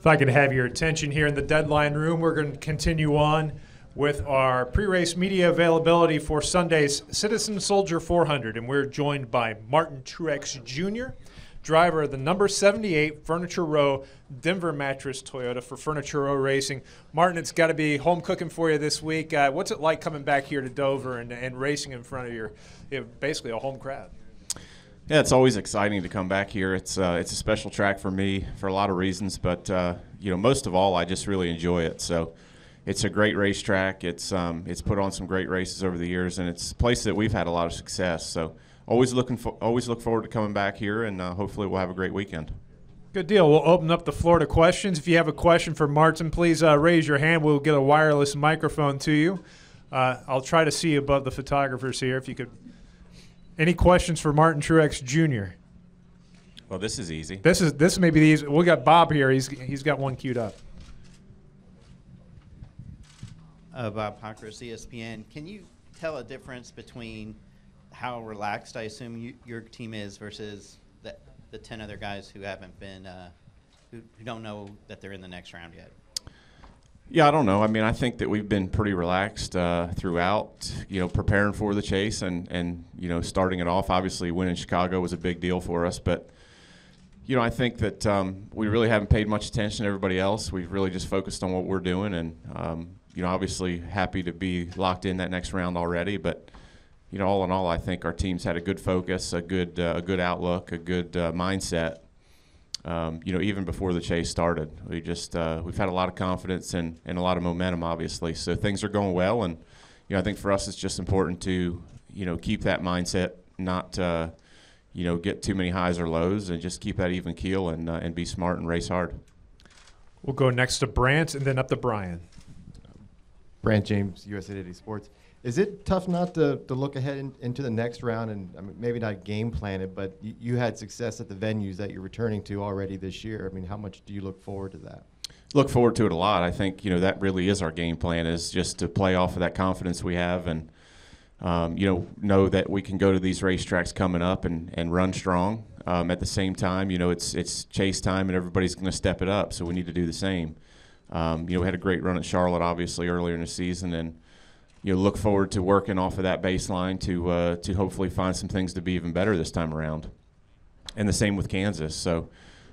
If I could have your attention here in the deadline room, we're going to continue on with our pre-race media availability for Sunday's Citizen Soldier 400. And we're joined by Martin Truex Jr., driver of the number 78 Furniture Row Denver Mattress Toyota for Furniture Row Racing. Martin, it's got to be home cooking for you this week. What's it like coming back here to Dover and racing in front of your basically a home crowd? Yeah, it's always exciting to come back here. It's a special track for me for a lot of reasons, but most of all, I just really enjoy it. So it's a great racetrack. It's put on some great races over the years, and it's a place that we've had a lot of success. So always look forward to coming back here, and hopefully we'll have a great weekend. Good deal. We'll open up the floor to questions. If you have a question for Martin, please raise your hand. We'll get a wireless microphone to you. I'll try to see above the photographers here if you could. Any questions for Martin Truex Jr.? Well, this is easy. This may be the easy. We got Bob here. He's got one queued up. Bob Hockers, ESPN. Can you tell a difference between how relaxed I assume your team is versus the 10 other guys who haven't been who don't know that they're in the next round yet? Yeah, I don't know. I mean, I think that we've been pretty relaxed throughout, preparing for the chase and starting it off. Obviously, winning Chicago was a big deal for us, but, I think that we really haven't paid much attention to everybody else. We've really just focused on what we're doing and, obviously happy to be locked in that next round already. But, all in all, I think our team's had a good focus, a good outlook, a good mindset. Even before the chase started, we've had a lot of confidence and a lot of momentum, obviously. So things are going well, and I think for us it's just important to keep that mindset, not get too many highs or lows, and just keep that even keel and be smart and race hard. We'll go next to Brant and then up to Brian. Brant James, USA Today Sports. Is it tough not to look ahead into the next round and maybe not game plan it, but you had success at the venues that you're returning to already this year? I mean, how much do you look forward to that? Look forward to it a lot. I think, that really is our game plan, is just to play off of that confidence we have and, know that we can go to these racetracks coming up and run strong. At the same time, it's chase time and everybody's going to step it up, so we need to do the same. We had a great run at Charlotte, obviously, earlier in the season, and look forward to working off of that baseline to hopefully find some things to be even better this time around. And the same with Kansas. So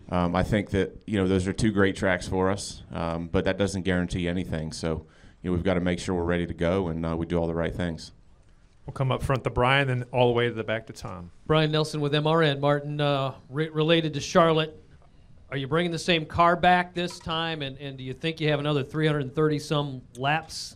I think that, those are two great tracks for us, but that doesn't guarantee anything. So, we've got to make sure we're ready to go and we do all the right things. We'll come up front to Brian and all the way to the back to Tom. Brian Nelson with MRN. Martin, related to Charlotte, are you bringing the same car back this time? And do you think you have another 330-some laps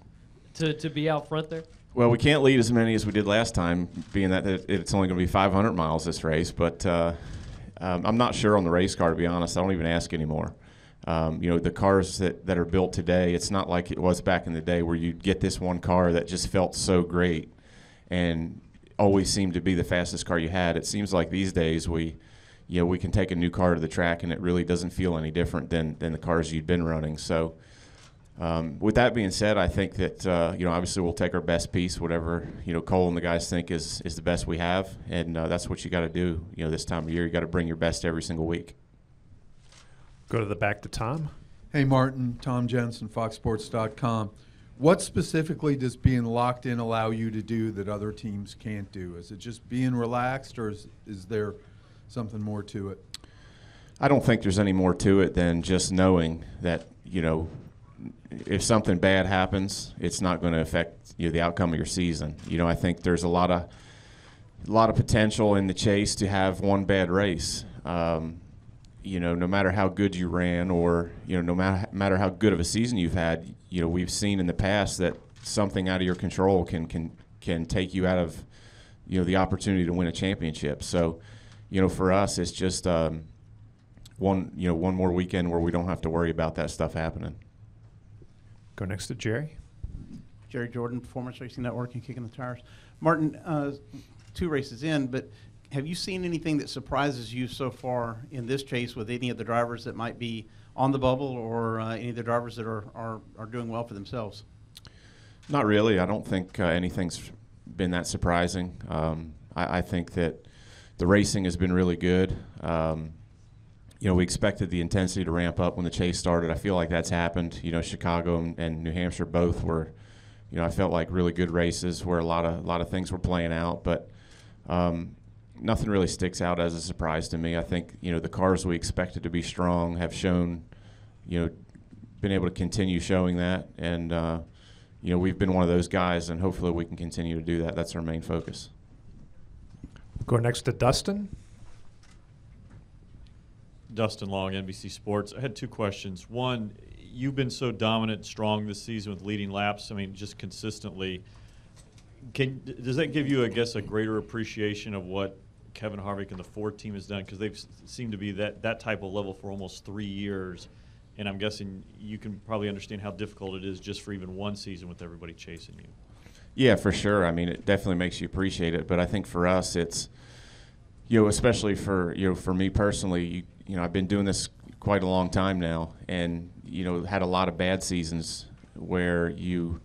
to be out front there? Well, we can't lead as many as we did last time, being that it's only going to be 500 miles this race. But I'm not sure on the race car, to be honest. I don't even ask anymore. The cars that are built today, it's not like it was back in the day where you'd get this one car that just felt so great and always seemed to be the fastest car you had. It seems like these days we can take a new car to the track and it really doesn't feel any different than the cars you'd been running. So with that being said, I think that obviously we'll take our best piece, whatever Cole and the guys think is the best we have, and that's what you got to do. This time of year, you got to bring your best every single week. Go to the back to Tom. Hey, Martin, Tom Jensen, FoxSports.com. What specifically does being locked in allow you to do that other teams can't do? Is it just being relaxed, or is there something more to it? I don't think there's any more to it than just knowing that if something bad happens, it's not going to affect the outcome of your season. I think there's a lot of potential in the chase to have one bad race. No matter how good you ran or no matter how good of a season you've had, we've seen in the past that something out of your control can take you out of the opportunity to win a championship. So, for us, it's just one more weekend where we don't have to worry about that stuff happening. Go next to Jerry. Jerry Jordan, Performance Racing Network and Kicking the Tires. Martin, 2 races in, but have you seen anything that surprises you so far in this chase with any of the drivers that might be on the bubble or any of the drivers that are doing well for themselves? Not really. I don't think anything's been that surprising. I think that the racing has been really good. we expected the intensity to ramp up when the chase started. I feel like that's happened. Chicago and New Hampshire both were, I felt like really good races where a lot of things were playing out, but nothing really sticks out as a surprise to me. I think, the cars we expected to be strong have shown, been able to continue showing that, and we've been one of those guys, and hopefully we can continue to do that. That's our main focus. Go next to Dustin. Dustin Long, NBC Sports. I had two questions. One, you've been so dominant and strong this season with leading laps, just consistently. Does that give you, I guess, a greater appreciation of what Kevin Harvick and the Ford team has done? Because they've seemed to be that type of level for almost 3 years. And I'm guessing you can probably understand how difficult it is just for even one season with everybody chasing you. Yeah, for sure. It definitely makes you appreciate it. But I think for us, it's, especially for me personally, I've been doing this quite a long time now, and had a lot of bad seasons where you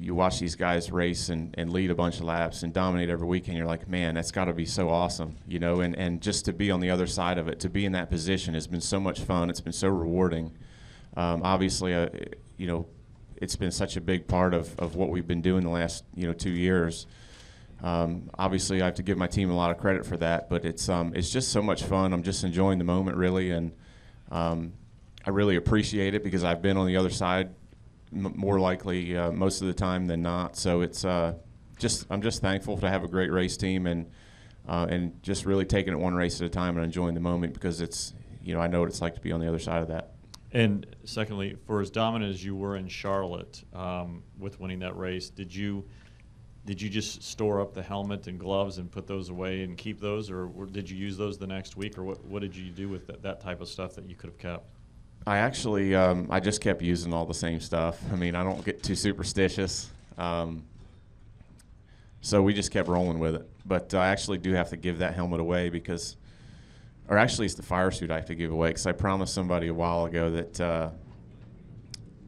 watch these guys race and lead a bunch of laps and dominate every weekend. You're like, man, that's got to be so awesome, and just to be on the other side of it, to be in that position has been so much fun. It's been so rewarding. Obviously, it's been such a big part of what we've been doing the last 2 years. Obviously, I have to give my team a lot of credit for that, but it's just so much fun. I'm just enjoying the moment, really, and I really appreciate it because I've been on the other side more likely most of the time than not. So it's I'm just thankful to have a great race team and just really taking it one race at a time and enjoying the moment because it's I know what it's like to be on the other side of that. And secondly, for as dominant as you were in Charlotte with winning that race, did you just store up the helmet and gloves and put those away and keep those, or did you use those the next week, or what did you do with that type of stuff that you could have kept? I actually I just kept using all the same stuff. I don't get too superstitious, so we just kept rolling with it. But I actually do have to give that helmet away or actually it's the fire suit I have to give away because I promised somebody a while ago that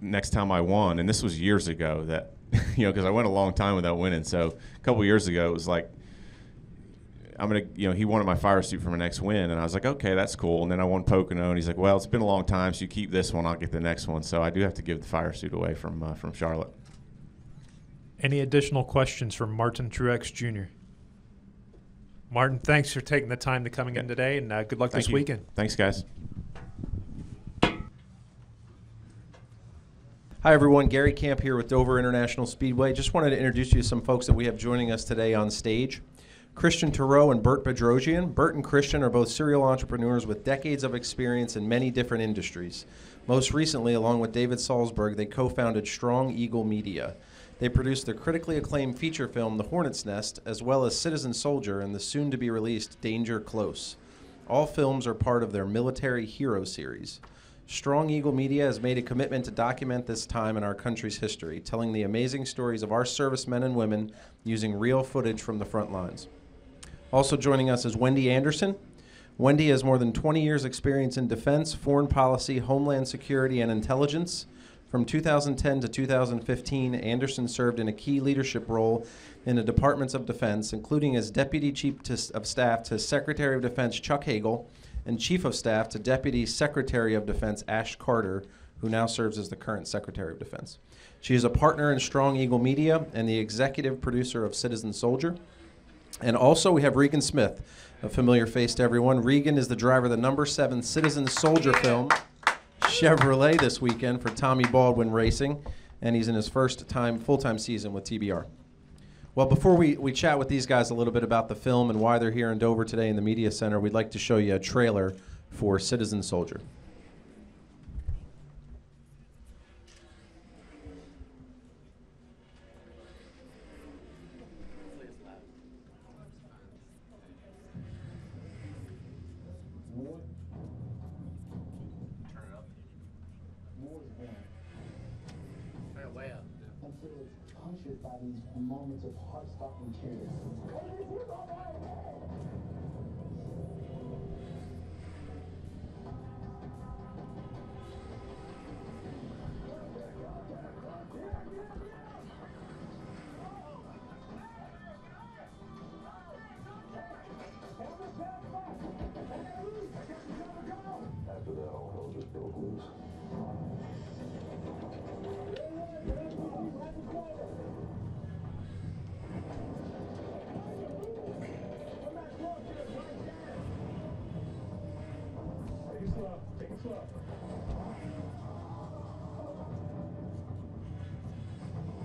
next time I won, and this was years ago, that because I went a long time without winning. So a couple years ago, it was like, he wanted my fire suit for my next win, and I was like, okay, that's cool. And then I won Pocono, and he's like, well, it's been a long time, so you keep this one, I'll get the next one. So I do have to give the fire suit away from Charlotte. Any additional questions from Martin Truex Jr.? Martin, thanks for taking the time to coming in today, and good luck this weekend. Thanks, guys. Hi, everyone. Gary Camp here with Dover International Speedway. Just wanted to introduce you to some folks that we have joining us today on stage. Christian Turow and Bert Bedrosian. Bert and Christian are both serial entrepreneurs with decades of experience in many different industries. Most recently, along with David Salzberg, they co-founded Strong Eagle Media. They produced the critically acclaimed feature film The Hornet's Nest, as well as Citizen Soldier and the soon-to-be-released Danger Close. All films are part of their Military Hero series. Strong Eagle Media has made a commitment to document this time in our country's history, telling the amazing stories of our servicemen and women using real footage from the front lines. Also joining us is Wendy Anderson. Wendy has more than 20 years' experience in defense, foreign policy, homeland security, and intelligence. From 2010 to 2015, Anderson served in a key leadership role in the Departments of Defense, including as Deputy Chief of Staff to Secretary of Defense Chuck Hagel and Chief of Staff to Deputy Secretary of Defense Ash Carter, who now serves as the current Secretary of Defense. She is a partner in Strong Eagle Media and the executive producer of Citizen Soldier. And also we have Regan Smith, a familiar face to everyone. Regan is the driver of the number 7 Citizen Soldier film, Chevrolet, this weekend for Tommy Baldwin Racing, and he's in his first full-time season with TBR. Well, before we chat with these guys a little bit about the film and why they're here in Dover today in the Media Center, we'd like to show you a trailer for Citizen Soldier. By these moments of heart-stopping tears.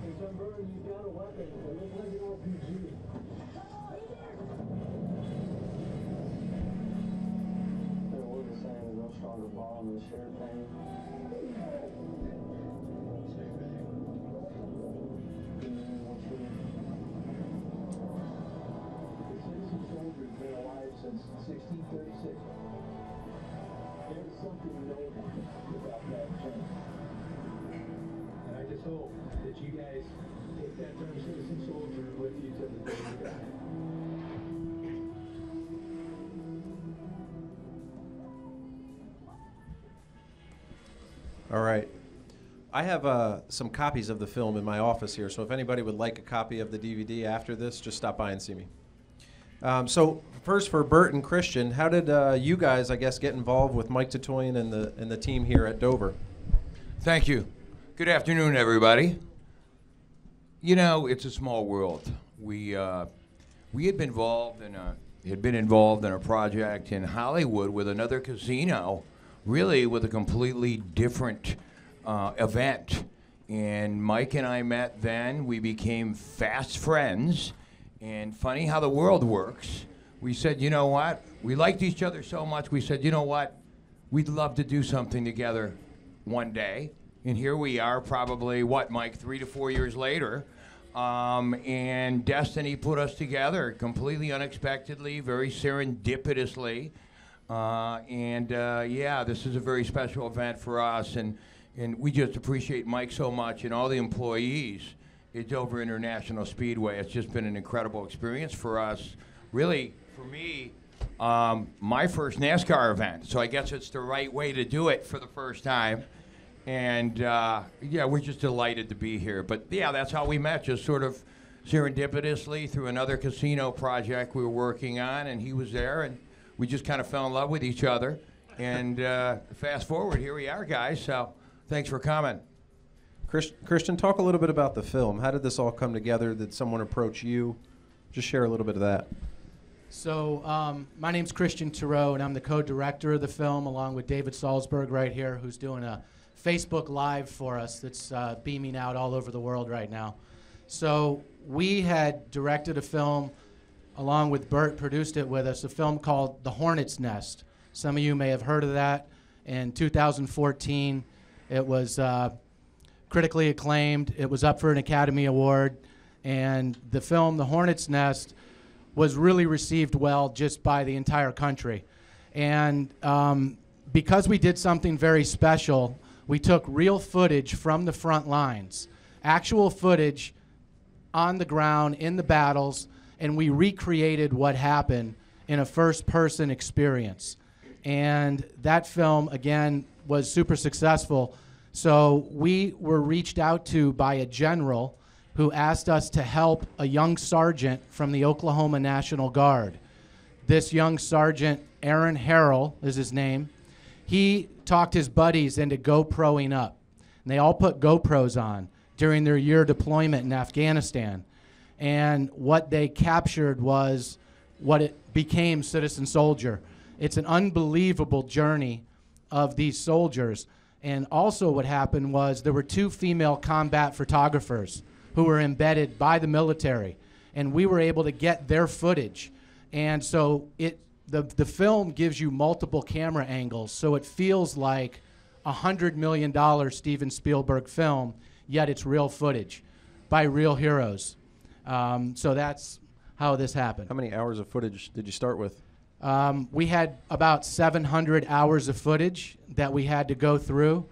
Hey, John Burton, you've got a weapon. It looks like an RPG. Their word is saying there's no stronger bond than shared pain. The citizen soldier's been alive since 1636. There's something noble about that term. And I just hope that you guys take that term citizen soldier with you to the day you die. All right. I have some copies of the film in my office here, so if anybody would like a copy of the DVD after this, just stop by and see me. So first for Bert and Christian, how did you guys, I guess, get involved with Mike Titoyen and the team here at Dover? Thank you. Good afternoon, everybody. You know, it's a small world. We had been involved in a project in Hollywood with another casino, really with a completely different event. And Mike and I met then. We became fast friends. And funny how the world works. We said, you know what? We liked each other so much. We said, you know what? We'd love to do something together one day. And here we are, probably, what, Mike, 3 to 4 years later. And destiny put us together completely unexpectedly, very serendipitously. Yeah, this is a very special event for us. And we just appreciate Mike so much and all the employees at Dover International Speedway. It's just been an incredible experience for us. Really, for me, my first NASCAR event. So I guess it's the right way to do it for the first time. And yeah, we're just delighted to be here. But yeah, that's how we met, just sort of serendipitously through another casino project we were working on, and he was there, and we just kind of fell in love with each other. And fast forward, here we are, guys. So thanks for coming. Christian, talk a little bit about the film. How did this all come together? Did someone approach you? Just share a little bit of that. So my name's Christian Turow, and I'm the co-director of the film, along with David Salzberg right here, who's doing a Facebook Live for us that's beaming out all over the world right now. So we had directed a film, along with Bert, produced it with us, a film called The Hornet's Nest. Some of you may have heard of that. In 2014, it was critically acclaimed. It was up for an Academy Award. And the film, The Hornet's Nest, was really received well just by the entire country. And because we did something very special, we took real footage from the front lines, actual footage on the ground in the battles, and we recreated what happened in a first-person experience. And that film, again, was super successful. So we were reached out to by a general who asked us to help a young sergeant from the Oklahoma National Guard. This young sergeant, Aaron Harrell is his name, he talked his buddies into GoProing up. And they all put GoPros on during their year deployment in Afghanistan. And what they captured was what it became Citizen Soldier. It's an unbelievable journey of these soldiers. And also what happened was there were 2 female combat photographers who were embedded by the military, and we were able to get their footage. And so the film gives you multiple camera angles, so it feels like a $100 million Steven Spielberg film, yet it's real footage by real heroes. So that's how this happened. How many hours of footage did you start with? We had about 700 hours of footage that we had to go through,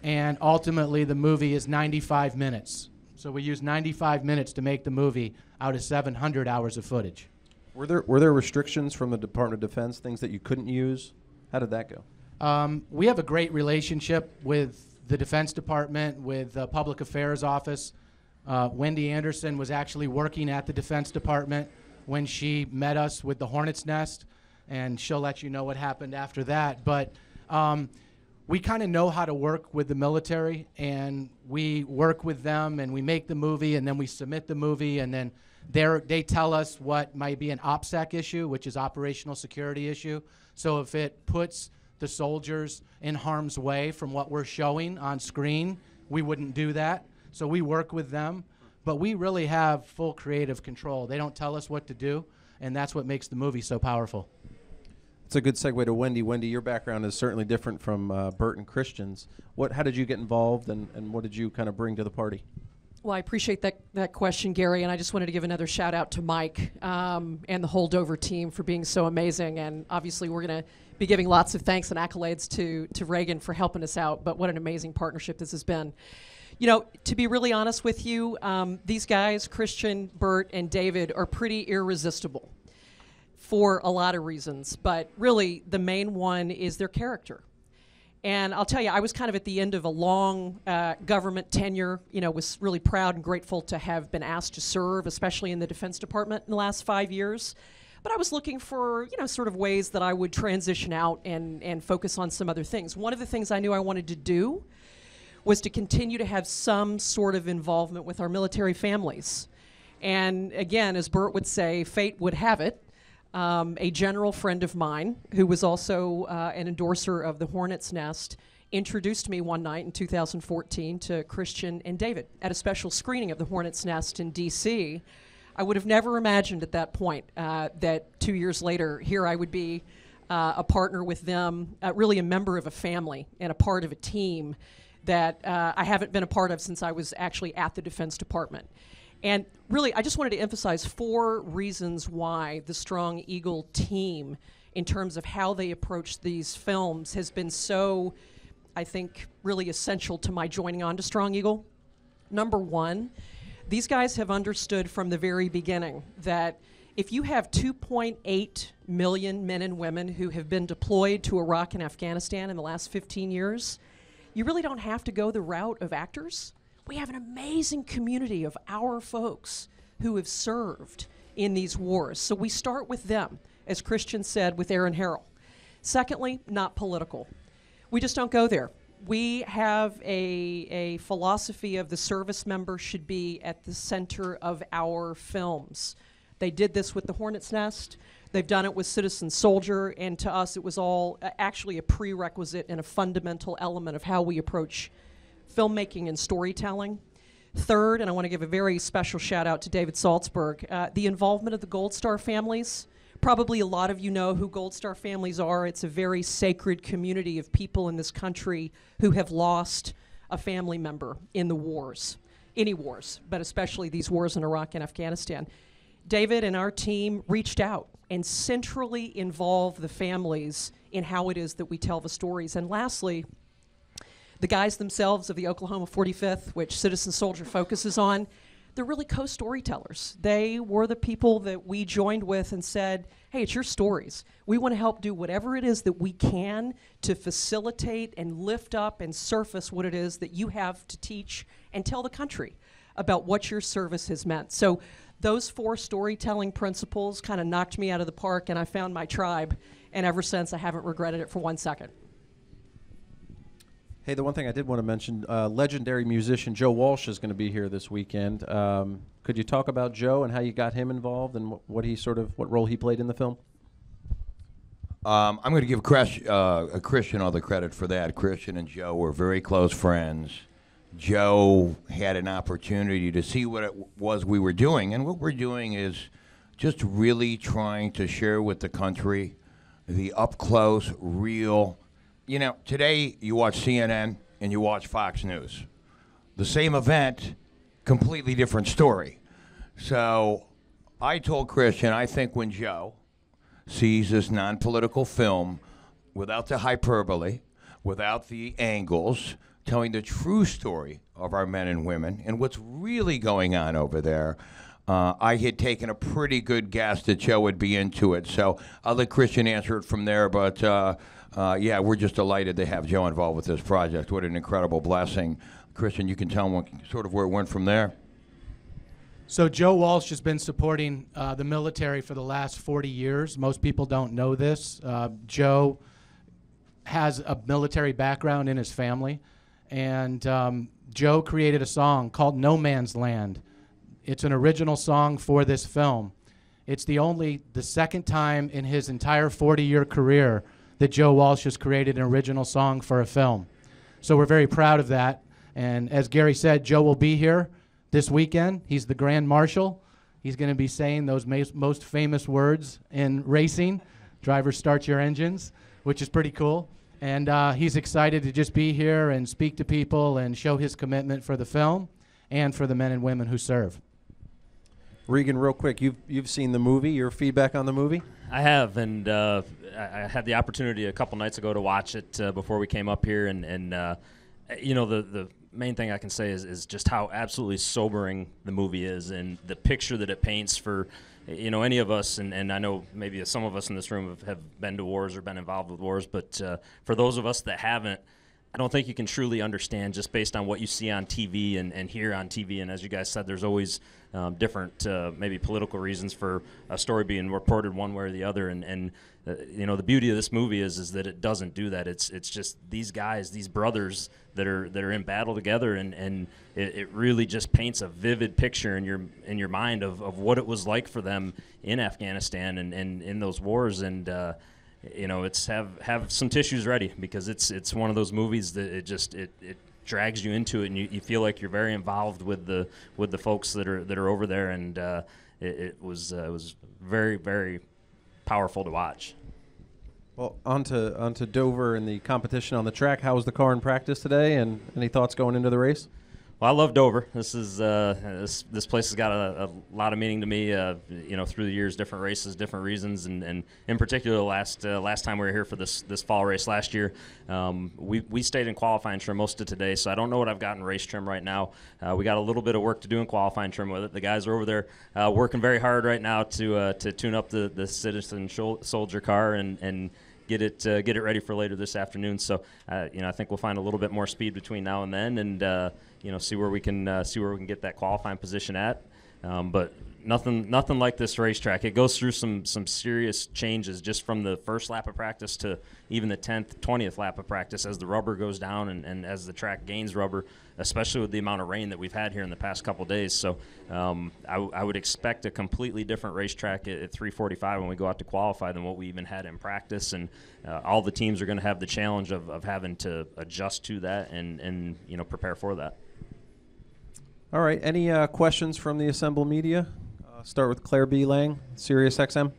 and ultimately the movie is 95 minutes. So we used 95 minutes to make the movie out of 700 hours of footage. Were there restrictions from the Department of Defense, things that you couldn't use? How did that go? We have a great relationship with the Defense Department, with the Public Affairs Office. Wendy Anderson was actually working at the Defense Department when she met us with the Hornet's Nest, and she'll let you know what happened after that. But we kind of know how to work with the military, and we work with them, and we make the movie, and then we submit the movie, and then they tell us what might be an OPSEC issue, which is operational security issue. So if it puts the soldiers in harm's way from what we're showing on screen, we wouldn't do that. So we work with them, but we really have full creative control. They don't tell us what to do, and that's what makes the movie so powerful. It's a good segue to Wendy. Wendy, your background is certainly different from Bert and Christian's. How did you get involved, and what did you kind of bring to the party? Well, I appreciate that question, Gary, and I just wanted to give another shout out to Mike and the whole Dover team for being so amazing. And obviously, we're going to be giving lots of thanks and accolades to Regan for helping us out. But what an amazing partnership this has been. You know, to be really honest with you, these guys, Christian, Bert, and David, are pretty irresistible for a lot of reasons. But really, the main one is their character. And I'll tell you, I was kind of at the end of a long government tenure, was really proud and grateful to have been asked to serve, especially in the Defense Department in the last 5 years. But I was looking for, sort of ways that I would transition out and focus on some other things. One of the things I knew I wanted to do was to continue to have some sort of involvement with our military families. And again, as Bert would say, fate would have it. A general friend of mine, who was also an endorser of the Hornet's Nest, introduced me one night in 2014 to Christian and David at a special screening of the Hornet's Nest in D.C. I would have never imagined at that point that 2 years later, here I would be a partner with them, really a member of a family and a part of a team that I haven't been a part of since I was actually at the Defense Department. And really, I just wanted to emphasize 4 reasons why the Strong Eagle team, in terms of how they approach these films, has been so, I think, really essential to my joining on to Strong Eagle. Number 1, these guys have understood from the very beginning that if you have 2.8 million men and women who have been deployed to Iraq and Afghanistan in the last 15 years, you really don't have to go the route of actors. We have an amazing community of our folks who have served in these wars. So we start with them, as Christian said, with Aaron Harrell. Secondly, not political. We just don't go there. We have a philosophy of the service member should be at the center of our films. They did this with the Hornet's Nest. They've done it with Citizen Soldier, and to us it was all actually a prerequisite and a fundamental element of how we approach filmmaking and storytelling. Third, and I want to give a very special shout out to David Saltzberg, the involvement of the Gold Star families. Probably a lot of you know who Gold Star families are. It's a very sacred community of people in this country who have lost a family member in the wars, any wars, but especially these wars in Iraq and Afghanistan. David and our team reached out and centrally involved the families in how it is that we tell the stories. And lastly, the guys themselves of the Oklahoma 45th, which Citizen Soldier focuses on, they're really co-storytellers. They were the people that we joined with and said, hey, it's your stories. We want to help do whatever it is that we can to facilitate and lift up and surface what it is that you have to teach and tell the country about what your service has meant. So those 4 storytelling principles kind of knocked me out of the park, and I found my tribe, and ever since I haven't regretted it for 1 second. Hey, the one thing I did want to mention, legendary musician Joe Walsh is going to be here this weekend. Could you talk about Joe and how you got him involved and what role he played in the film? I'm going to give Christian all the credit for that. Christian and Joe were very close friends. Joe had an opportunity to see what it was we were doing, and what we're doing is just really trying to share with the country the up-close, real. Today you watch CNN and you watch Fox News. The same event, completely different story. So I told Christian, I think when Joe sees this non-political film without the hyperbole, without the angles, telling the true story of our men and women and what's really going on over there, I had taken a pretty good guess that Joe would be into it. So I'll let Christian answer it from there, but yeah, we're just delighted to have Joe involved with this project. What an incredible blessing. Christian, you can tell him sort of where it went from there. So Joe Walsh has been supporting the military for the last 40 years. Most people don't know this. Joe has a military background in his family, and Joe created a song called No Man's Land. It's an original song for this film. It's the second time in his entire 40-year career that Joe Walsh has created an original song for a film. So we're very proud of that. And as Gary said, Joe will be here this weekend. He's the Grand Marshal. He's going to be saying those most famous words in racing, drivers start your engines, which is pretty cool. And he's excited to just be here and speak to people and show his commitment for the film and for the men and women who serve. Regan, real quick, you've seen the movie. Your feedback on the movie? I have, and I had the opportunity a couple nights ago to watch it before we came up here, and you know, the main thing I can say is just how absolutely sobering the movie is, and the picture that it paints for, you know, any of us, and I know maybe some of us in this room have been to wars or been involved with wars, but for those of us that haven't, I don't think you can truly understand just based on what you see on TV and hear on TV. And as you guys said, there's always different maybe political reasons for a story being reported one way or the other. And you know, the beauty of this movie is that it doesn't do that. It's just these guys, these brothers that are in battle together, and it really just paints a vivid picture in your mind of what it was like for them in Afghanistan and in those wars. And you know, it's have some tissues ready, because it's one of those movies that it drags you into it, and you feel like you're very involved with the folks that are over there, and it was very, very powerful to watch. Well, on to Dover and the competition on the track. How was the car in practice today, and any thoughts going into the race? Well, I love Dover. This is this place has got a lot of meaning to me. You know, through the years, different races, different reasons, and in particular, last time we were here for this fall race last year, we stayed in qualifying trim most of today. So I don't know what I've got in race trim right now. We got a little bit of work to do in qualifying trim with it. The guys are over there working very hard right now to tune up the Citizen Soldier car and get it ready for later this afternoon. So you know, I think we'll find a little bit more speed between now and then, and you know, see where we can get that qualifying position at. But nothing like this racetrack. It goes through some serious changes just from the first lap of practice to even the 10th, 20th lap of practice as the rubber goes down and as the track gains rubber, especially with the amount of rain that we've had here in the past couple days. So I would expect a completely different racetrack at 345 when we go out to qualify than what we even had in practice. And all the teams are going to have the challenge of having to adjust to that and you know, prepare for that. All right. Any questions from the assembled media? Start with Claire B. Lang, Sirius XM.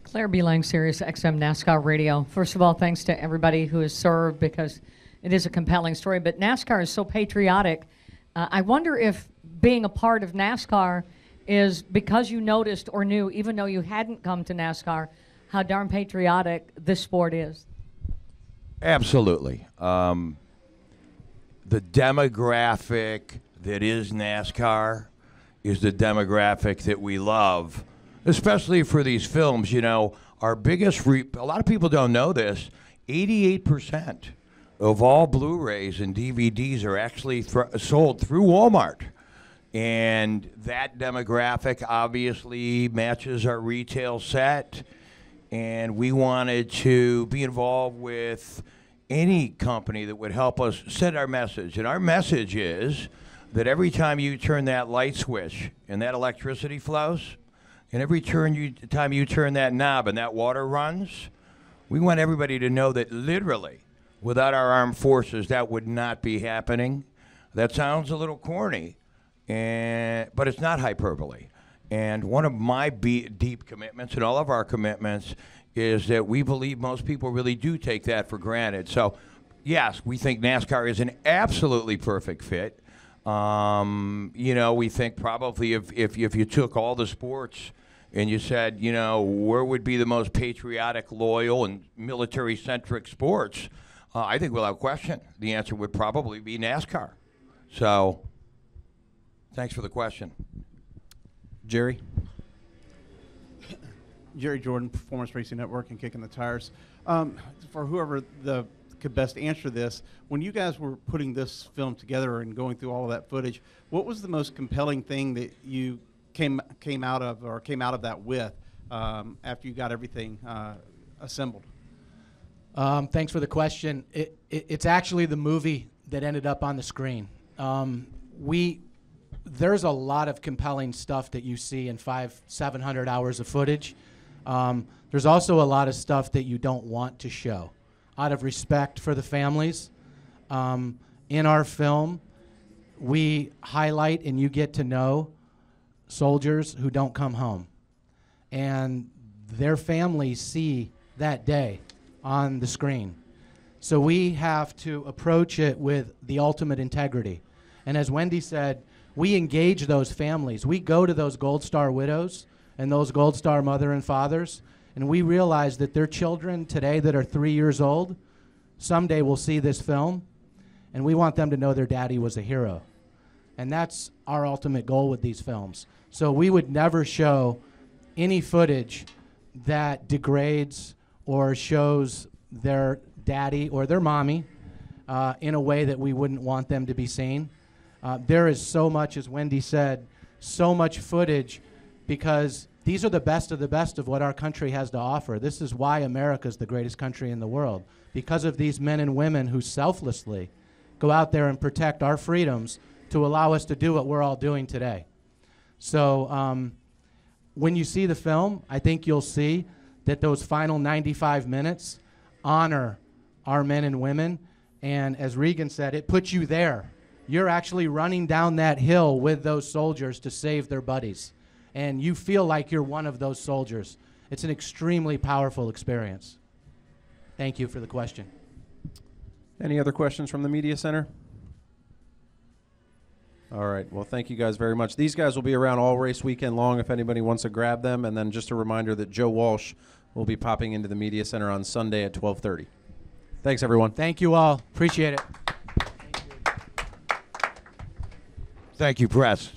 Claire B. Lang, Sirius XM NASCAR Radio. First of all, thanks to everybody who has served, because it is a compelling story. But NASCAR is so patriotic. I wonder if being a part of NASCAR is because you noticed or knew, even though you hadn't come to NASCAR, how darn patriotic this sport is. Absolutely. The demographic that is NASCAR is the demographic that we love, especially for these films. You know, our biggest a lot of people don't know this, 88% of all Blu-rays and DVDs are actually sold through Walmart. And that demographic obviously matches our retail set, and we wanted to be involved with any company that would help us send our message. And our message is that every time you turn that light switch and that electricity flows, and every time you turn that knob and that water runs, we want everybody to know that literally, without our armed forces, that would not be happening. That sounds a little corny, but it's not hyperbole. And one of my deep commitments, and all of our commitments, is that we believe most people really do take that for granted. So, yes, we think NASCAR is an absolutely perfect fit. You know, we think probably if you took all the sports and you said, you know, where would be the most patriotic, loyal, and military-centric sports, I think without question, the answer would probably be NASCAR. So, thanks for the question. Jerry? Jerry Jordan, Performance Racing Network and Kicking the Tires. For whoever could best answer this, when you guys were putting this film together and going through all of that footage, what was the most compelling thing that you came out of that with after you got everything assembled? Thanks for the question. It's actually the movie that ended up on the screen. There's a lot of compelling stuff that you see in 500-700 hours of footage. There's also a lot of stuff that you don't want to show out of respect for the families. In our film, we highlight and you get to know soldiers who don't come home. And their families see that day on the screen. So we have to approach it with the ultimate integrity. And as Wendy said, we engage those families. We go to those Gold Star widows and those Gold Star mother and fathers, and we realize that their children today that are 3 years old someday will see this film, and we want them to know their daddy was a hero. And that's our ultimate goal with these films. So we would never show any footage that degrades or shows their daddy or their mommy in a way that we wouldn't want them to be seen. There is so much, as Wendy said, so much footage because these are the best of what our country has to offer. This is why America is the greatest country in the world, because of these men and women who selflessly go out there and protect our freedoms to allow us to do what we're all doing today. So when you see the film, I think you'll see that those final 95 minutes honor our men and women. And as Regan said, it puts you there. You're actually running down that hill with those soldiers to save their buddies. And you feel like you're one of those soldiers. It's an extremely powerful experience. Thank you for the question. Any other questions from the media center? All right. Well, thank you guys very much. These guys will be around all race weekend long if anybody wants to grab them. And then just a reminder that Joe Walsh will be popping into the media center on Sunday at 12:30. Thanks, everyone. Thank you all. Appreciate it. Thank you, press.